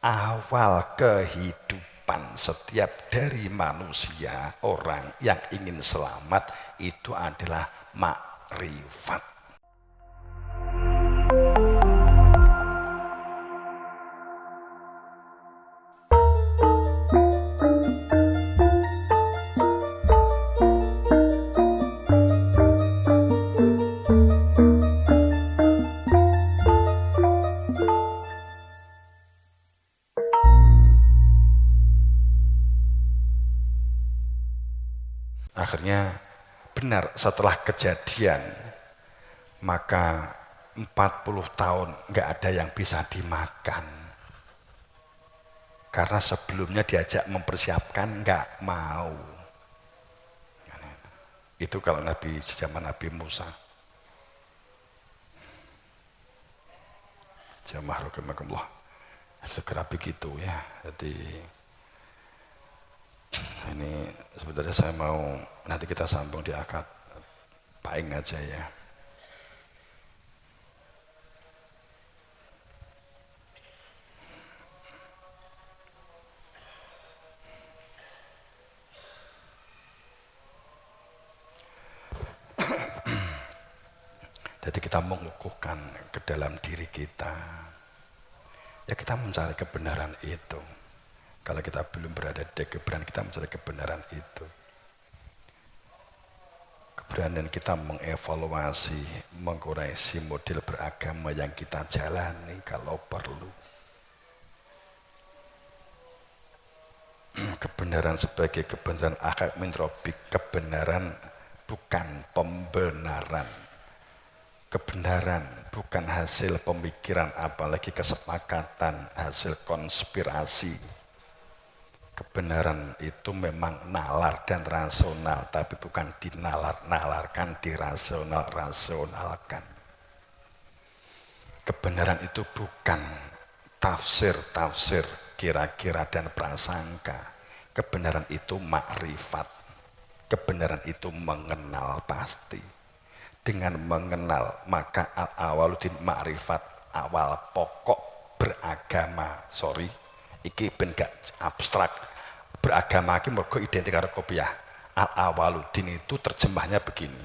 awal kehidupan setiap dari manusia, orang yang ingin selamat itu adalah makrifat. Akhirnya benar setelah kejadian, maka 40 tahun nggak ada yang bisa dimakan. Karena sebelumnya diajak mempersiapkan nggak mau. Itu kalau Nabi zaman Nabi Musa. Jamaah rahimakumullah. Segera begitu ya. Jadi ini sebenarnya saya mau nanti kita sambung di akad paing aja ya. Jadi kita mengukuhkan ke dalam diri kita. Ya kita mencari kebenaran itu. Kalau kita belum berada di kebenaran, kita mencari kebenaran itu. Keberanian kita mengevaluasi, mengkoreksi model beragama yang kita jalani kalau perlu. Kebenaran sebagai kebenaran akad min rabbik, kebenaran bukan pembenaran. Kebenaran bukan hasil pemikiran, apalagi kesepakatan, hasil konspirasi. Kebenaran itu memang nalar dan rasional, tapi bukan dinalar-nalarkan, dirasional-rasionalkan. Kebenaran itu bukan tafsir-tafsir, kira-kira dan prasangka. Kebenaran itu makrifat. Kebenaran itu mengenal pasti. Dengan mengenal, maka al-awaludin makrifat, awal pokok beragama. Iki ben gak abstrak. Beragama iki mergo identik karo kopiah. Al-awaludin itu terjemahnya begini.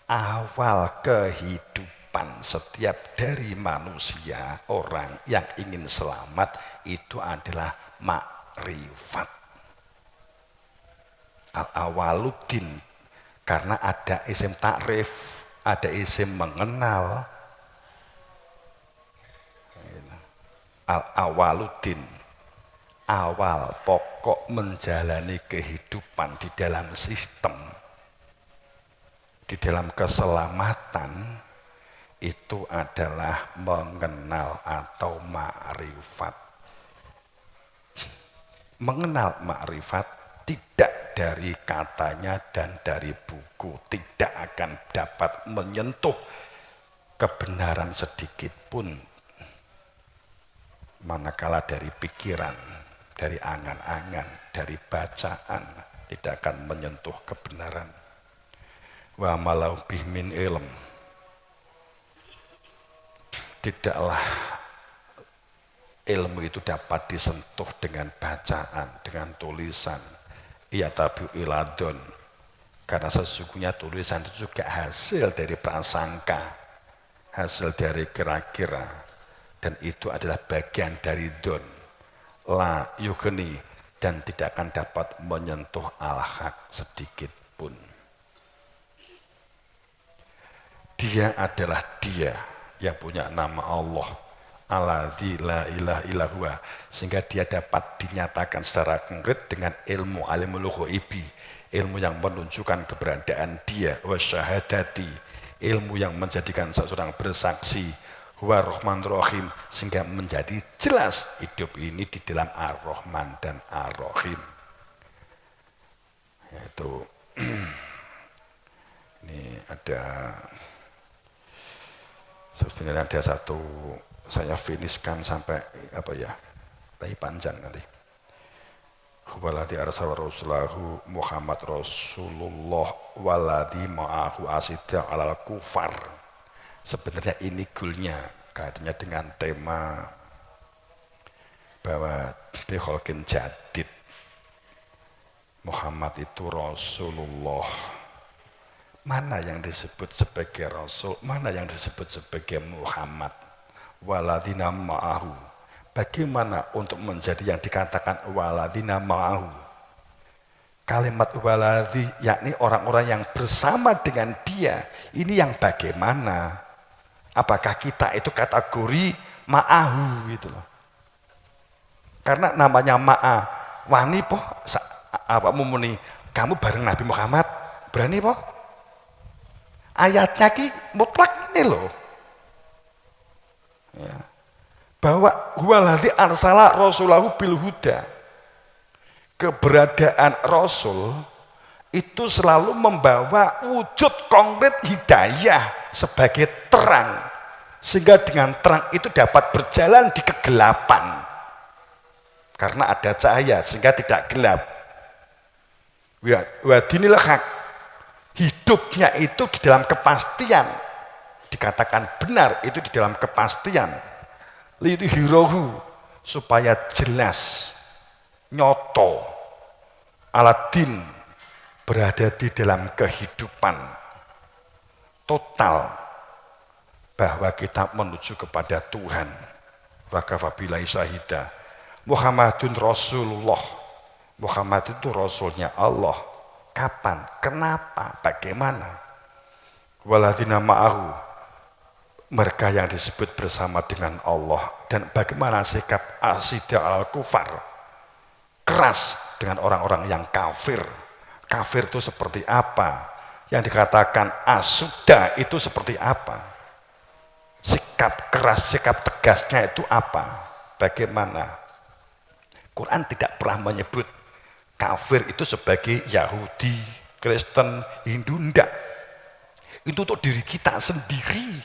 Awal kehidupan setiap dari manusia, orang yang ingin selamat itu adalah makrifat. Al-awaludin karena ada isim takrif, ada isim mengenal. Al-awaludin, awal pokok menjalani kehidupan di dalam sistem, di dalam keselamatan itu adalah mengenal atau makrifat. Mengenal makrifat tidak dari katanya dan dari buku, tidak akan dapat menyentuh kebenaran sedikit pun manakala dari pikiran, dari angan-angan, dari bacaan tidak akan menyentuh kebenaran. Wa malau bih min ilm, tidaklah ilmu itu dapat disentuh dengan bacaan, dengan tulisan. Ia tabiu iladon, karena sesungguhnya tulisan itu juga hasil dari prasangka, hasil dari kira-kira, dan itu adalah bagian dari don. La yughni, dan tidak akan dapat menyentuh al-haq sedikit pun. Dia adalah dia yang punya nama Allah, alladzi la ilaha illa huwa, sehingga dia dapat dinyatakan secara konkret dengan ilmu alimul ghaibi, ilmu yang menunjukkan keberadaan dia, wa syahadati, ilmu yang menjadikan seseorang bersaksi, huwa rahman rahim, sehingga menjadi jelas hidup ini di dalam ar-Rahman dan ar-Rahim. Yaitu ini ada sebenarnya ada satu, saya finishkan sampai apa ya, tapi panjang nanti. Huwaladzi arsala rasulahu Muhammad Rasulullah waladzi ma'ahu asyidda 'alal kufar. Sebenarnya ini goalnya, kaitannya dengan tema bahwa bikholkin jadid, Muhammad itu Rasulullah. Mana yang disebut sebagai Rasul, mana yang disebut sebagai Muhammad. Waladina ma'ahu. Bagaimana untuk menjadi yang dikatakan waladina ma'ahu? Kalimat waladhi, yakni orang-orang yang bersama dengan dia. Ini yang bagaimana? Apakah kita itu kategori ma'ahu gitu loh. Karena namanya ma'a, wani poh, apa mumuni, kamu bareng Nabi Muhammad, berani poh? Ayatnya ki mutlak ini loh. Ya. Bahwa huwaladzi arsala rasulahu bil huda. Keberadaan Rasul itu selalu membawa wujud konkret hidayah sebagai terang. Sehingga dengan terang itu dapat berjalan di kegelapan. Karena ada cahaya sehingga tidak gelap. Wa dinil haq. Hidupnya itu di dalam kepastian, dikatakan benar itu di dalam kepastian. Lidhirohu, supaya jelas, nyoto, aladin berada di dalam kehidupan total, bahwa kita menuju kepada Tuhan. Wakafabillahi syahida. Muhammadun Rasulullah. Muhammad itu Rasulnya Allah. Kapan? Kenapa? Bagaimana? Waladina ma'ahu, mereka yang disebut bersama dengan Allah. Dan bagaimana sikap asyidah al-kufar, keras dengan orang-orang yang kafir. Kafir itu seperti apa? Yang dikatakan asuda itu seperti apa? Sikap keras, sikap tegasnya itu apa? Bagaimana? Quran tidak pernah menyebut kafir itu sebagai Yahudi, Kristen, Hindu, enggak. Itu untuk diri kita sendiri.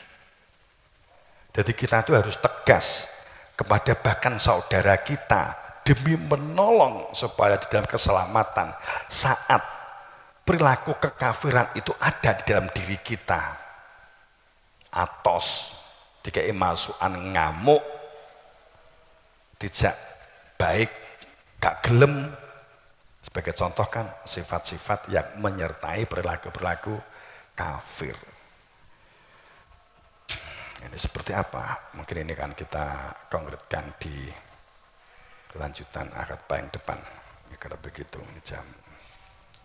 Jadi kita itu harus tegas kepada bahkan saudara kita demi menolong supaya di dalam keselamatan saat perilaku kekafiran itu ada di dalam diri kita. Atos, dikai masukan ngamuk, tidak baik, gak gelem. Sebagai contoh kan sifat-sifat yang menyertai perilaku-perilaku kafir. Ini seperti apa? Mungkin ini kan kita konkretkan di kelanjutan akad paling depan. Ya, kalau begitu ini jam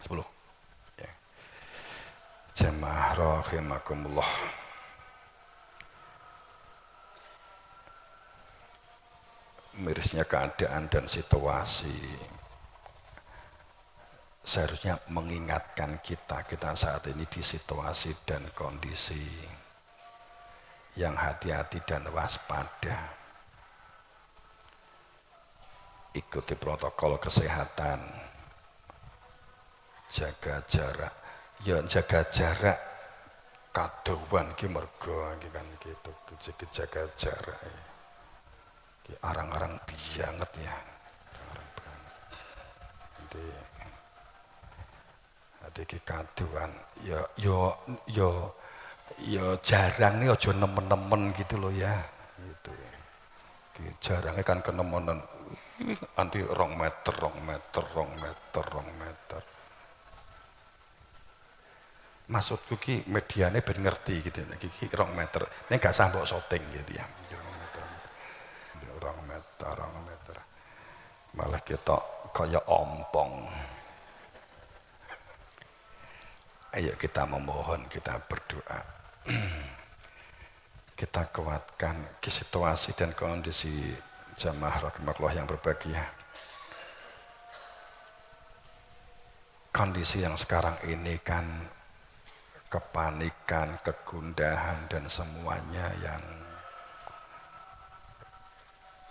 10. Ya. Jamaah rahimakumullah. Mirisnya keadaan dan situasi seharusnya mengingatkan kita saat ini di situasi dan kondisi yang hati-hati dan waspada. Ikuti protokol kesehatan, jaga jarak. Ya jaga jarak kadowan ki mergo iki kan gitu, jaga jarak. Ki arang-arang bianget ya. Nanti iki kaduan ya jarang nih aja nemen-nemen gitu loh ya gitu. Jarangnya kan kenemenan nanti 2 meter. Maksudku ki mediane ben ngerti gitu iki 2 meter. Nek gak sambok syuting gitu ya. 2 meter. Malah kita kaya ompong. Ayo kita memohon, kita berdoa. Kita kuatkan situasi dan kondisi jamaah rahimakumullah yang berbahagia. Kondisi yang sekarang ini kan kepanikan, kegundahan dan semuanya yang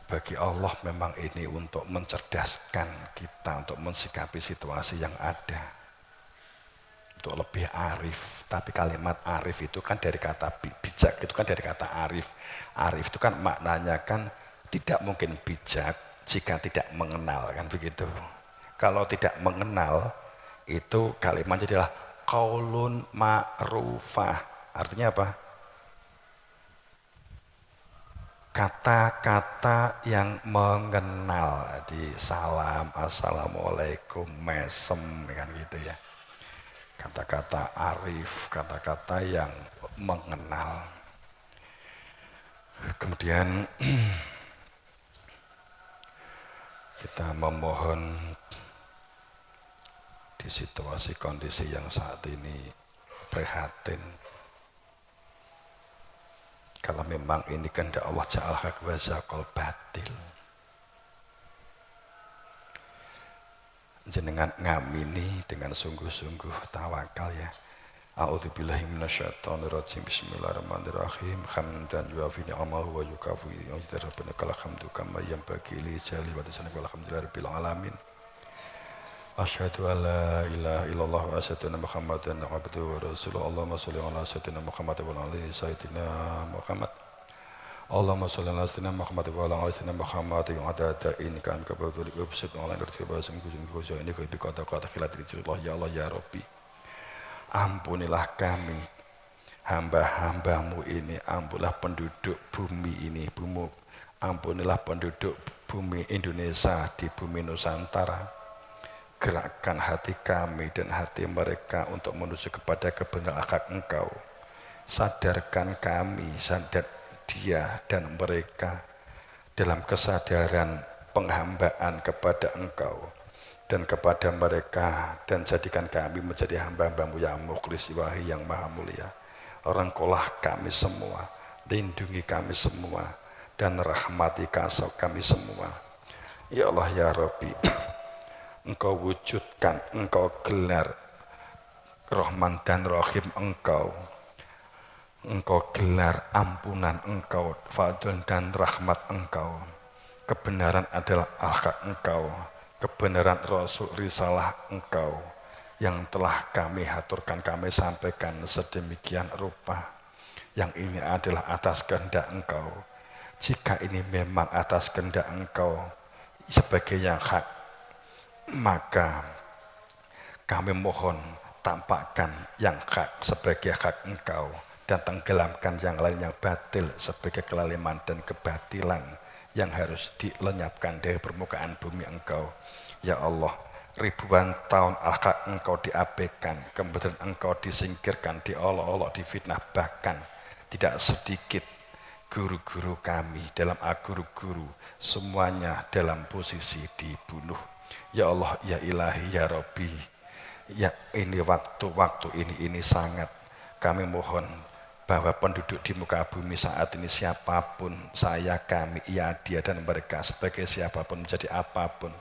bagi Allah memang ini untuk mencerdaskan kita untuk mensikapi situasi yang ada. Untuk lebih arif, tapi kalimat arif itu kan dari kata bijak, itu kan dari kata arif. Arif itu kan maknanya kan tidak mungkin bijak jika tidak mengenal, kan begitu. Kalau tidak mengenal itu kalimatnya adalah qaulun ma'rufah. Artinya apa? kata-kata yang mengenal di salam, assalamualaikum, mesem kan gitu ya. Kata-kata arif, kata-kata yang mengenal. Kemudian kita memohon di situasi kondisi yang saat ini prihatin. Kalau memang ini kehendak Allah ja'al haq wa zaqal batil. Jenengan ngamini dengan sungguh-sungguh tawakal ya. A'udzubillahi minasyaitonirrajim. Bismillahirrahmanirrahim. Hamdan yuafi ni'amahu wa yukafi rabbana lakal hamdu kama yanbaghi li jalali wa lisanika walhamdulillahirabbil alamin. Asyhadu an la ilaha illallah wa asyhadu anna Muhammadan abduhu wa rasuluhu. Allahumma shalli ala sayyidina Muhammad wa ala ali sayyidina Muhammad. Allahumma shalli ala sayyidina Muhammad wa ala ali sayyidina Muhammad wa adada in kan kabul ubsib ala rizqi basam kujun kujo ini bi kata khilat rizqillah ya Allah ya Rabbi. Ampunilah kami hamba-hambamu ini, ampunilah penduduk bumi ini, ampunilah penduduk bumi Indonesia di bumi Nusantara. Gerakkan hati kami dan hati mereka untuk menuju kepada kebenaran hak Engkau. Sadarkan kami, sadar dia dan mereka dalam kesadaran penghambaan kepada Engkau dan kepada mereka, dan jadikan kami menjadi hamba-Hambamu yang mukhlis wahi yang maha mulia. Rangkulah kami semua, lindungi kami semua, dan rahmati kasih kami semua. Ya Allah ya Rabbi, Engkau wujudkan, Engkau gelar Rahman dan Rahim Engkau gelar ampunan Engkau, fadl dan rahmat Engkau. Kebenaran adalah al-haq Engkau, kebenaran Rasul risalah Engkau yang telah kami haturkan, kami sampaikan sedemikian rupa. Yang ini adalah atas kehendak Engkau. Jika ini memang atas kehendak Engkau sebagai yang hak, maka kami mohon tampakkan yang hak sebagai hak Engkau dan tenggelamkan yang lain yang batil sebagai kelaliman dan kebatilan yang harus dilenyapkan dari permukaan bumi Engkau. Ya Allah, ribuan tahun al-haq Engkau diabaikan, kemudian Engkau disingkirkan, diolok-olok, difitnah, bahkan tidak sedikit guru-guru kami dalam guru-guru semuanya dalam posisi dibunuh. Ya Allah, ya Ilahi, ya Rabbi, ya ini waktu ini sangat kami mohon bahwa penduduk di muka bumi saat ini siapapun, saya, kami, ia, dia dan mereka sebagai siapapun menjadi apapun,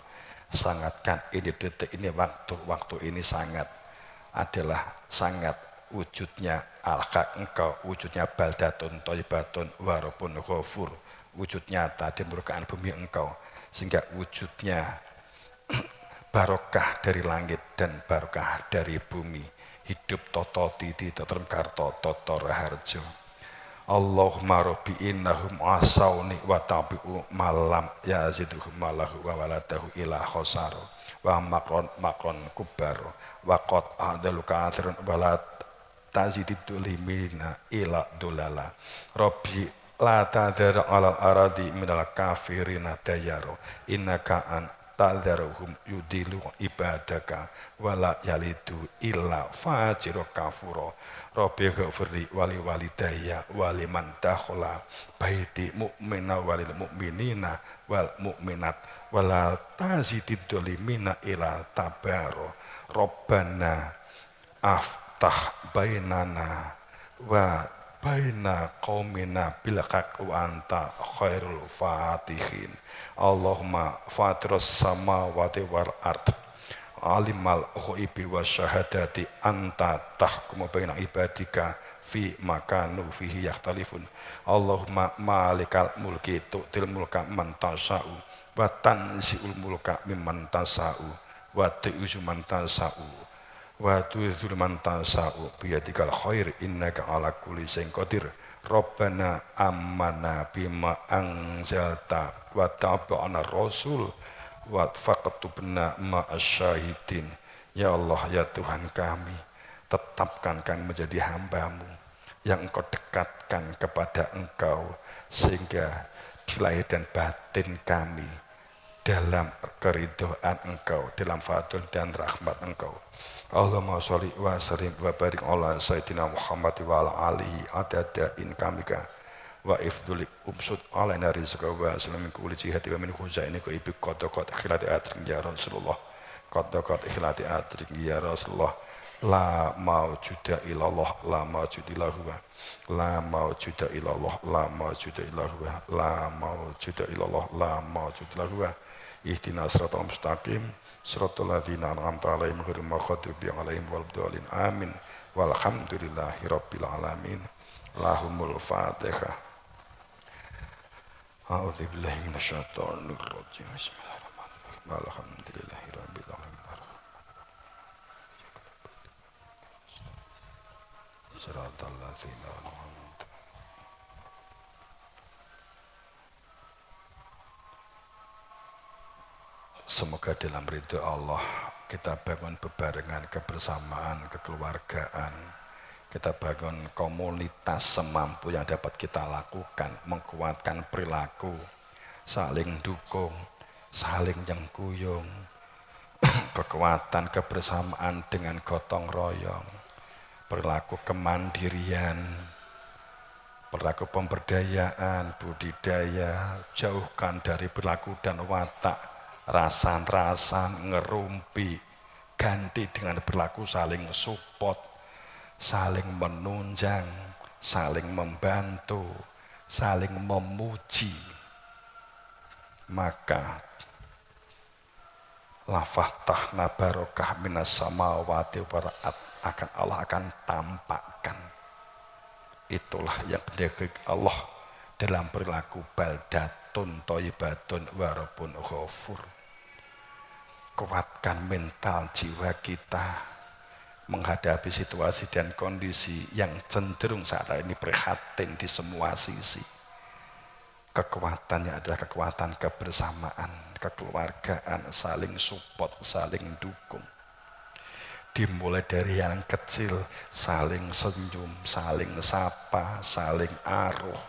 sangatkan ini detik ini waktu ini sangat adalah sangat wujudnya al-haq Engkau, wujudnya baldatun thayyibatun warabun ghafur, wujud nyata di permukaan bumi Engkau, sehingga wujudnya barokah dari langit dan barokah dari bumi. Hidup toto titi totem karto toto raharjo. Allahumma rabbi innahum asawni wa tabi'u malam yaziduhum malahu wa waladahu ila khosaro wa makron kubaro wa qad adalu kathirun walad tazididulimina ila dulala. Rabbi la tadhara alal aradi minal kafirina dayaro innaka an tadharuhum yudilu ibadaka wala yalidu illa fajiro kafuro. Rabbi ghafirli wali walidayya wali man dakhala baiti mu'mina walil mu'minina wal mu'minat wala tazidid dolimina ila tabaro. Rabbana aftah bainana wa baina qaumina bil haqq wa anta khairul fatihin. Allahumma fatiras samawati wal ard alimal ghaibi wasyahadati anta tahkumu baina ibadika fi makanu fihi yakhtalifun. Allahumma malikal mulki tu'til mulka man tasa'u wa tanzi'ul mulka mimman tasa'u wa tu'izzu man tasa'u wa tu'izzu man tasa'u biyadikal khair innaka ala kulli syai'in qadir. Rabbana amanna bima anzalta wa tabi'ana rasul wa faqtubna ma'asyahidin. Ya Allah, ya Tuhan kami, tetapkan kami menjadi hamba-Mu yang Engkau dekatkan kepada Engkau, sehingga lahir dan batin kami dalam keridhaan Engkau, dalam fadl dan rahmat Engkau. Allahumma sholli wa sallim wa barik ala sayyidina Muhammad wa ala alihi adada in kamika wa ifduli umsud alaina rizqa wa salam min kulli jihati wa min khuzaini ka ibik qad khilati atrik ya Rasulullah qad khilati atrik ya Rasulullah la maujuda illallah la maujuda illallah la maujuda illallah la maujuda illallah la maujuda illallah la maujuda illallah ihdinas siratal mustaqim siratal ladzina an'amta 'alaihim ghairil maghdubi 'alaihim waladdallin amin walhamdulillahi rabbil alamin lahumul fatihah. A'udzu billahi minasyaitonir rajim. Bismillahirrahmanirrahim. Alhamdulillahi rabbil alamin. Siratal ladzina an'amta. Semoga dalam ridho Allah kita bangun bebarengan kebersamaan, kekeluargaan, kita bangun komunitas semampu yang dapat kita lakukan, menguatkan perilaku, saling dukung, saling nyengkuyung, kekuatan kebersamaan dengan gotong royong, perilaku kemandirian, perilaku pemberdayaan, budidaya, jauhkan dari perilaku dan watak rasan-rasan, ngerumpi, ganti dengan perilaku saling support, saling menunjang, saling membantu, saling memuji. Maka lafahtahna barokah minas samawati waraat akan Allah akan tampakkan. Itulah yang dikatakan Allah dalam perilaku baldatun thayyibatun warabun ghafur. Kuatkan mental jiwa kita menghadapi situasi dan kondisi yang cenderung saat ini prihatin di semua sisi. Kekuatannya adalah kekuatan kebersamaan, kekeluargaan, saling support, saling dukung. Dimulai dari yang kecil, saling senyum, saling sapa, saling aruh.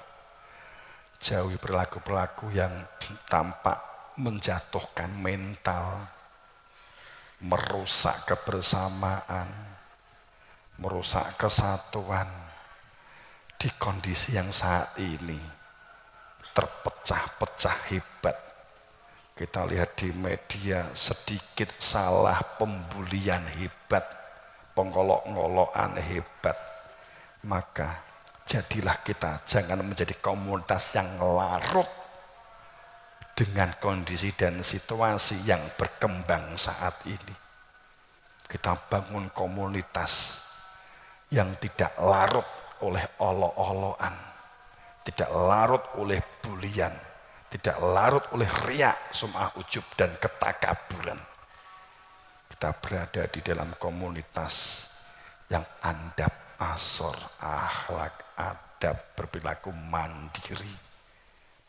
Jauhi perilaku-perilaku yang tampak menjatuhkan mental, merusak kebersamaan, merusak kesatuan di kondisi yang saat ini terpecah-pecah hebat. Kita lihat di media sedikit salah pembulian hebat, pengolok-ngolokan hebat. Maka jadilah kita jangan menjadi komunitas yang larut dengan kondisi dan situasi yang berkembang saat ini. Kita bangun komunitas yang tidak larut oleh olok-olokan, tidak larut oleh bulian, tidak larut oleh riak, sum'ah, ujub, dan ketakaburan. Kita berada di dalam komunitas yang andap, asor, akhlak, adab, berperilaku mandiri,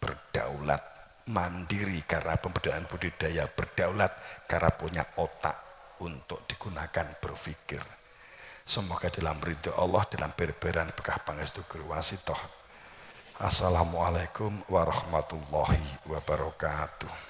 berdaulat. Mandiri karena pemberdayaan budidaya, berdaulat karena punya otak untuk digunakan berpikir. Semoga dalam ridho Allah, dalam berberan bekah pangestu guru wasitoh. Assalamualaikum warahmatullahi wabarakatuh.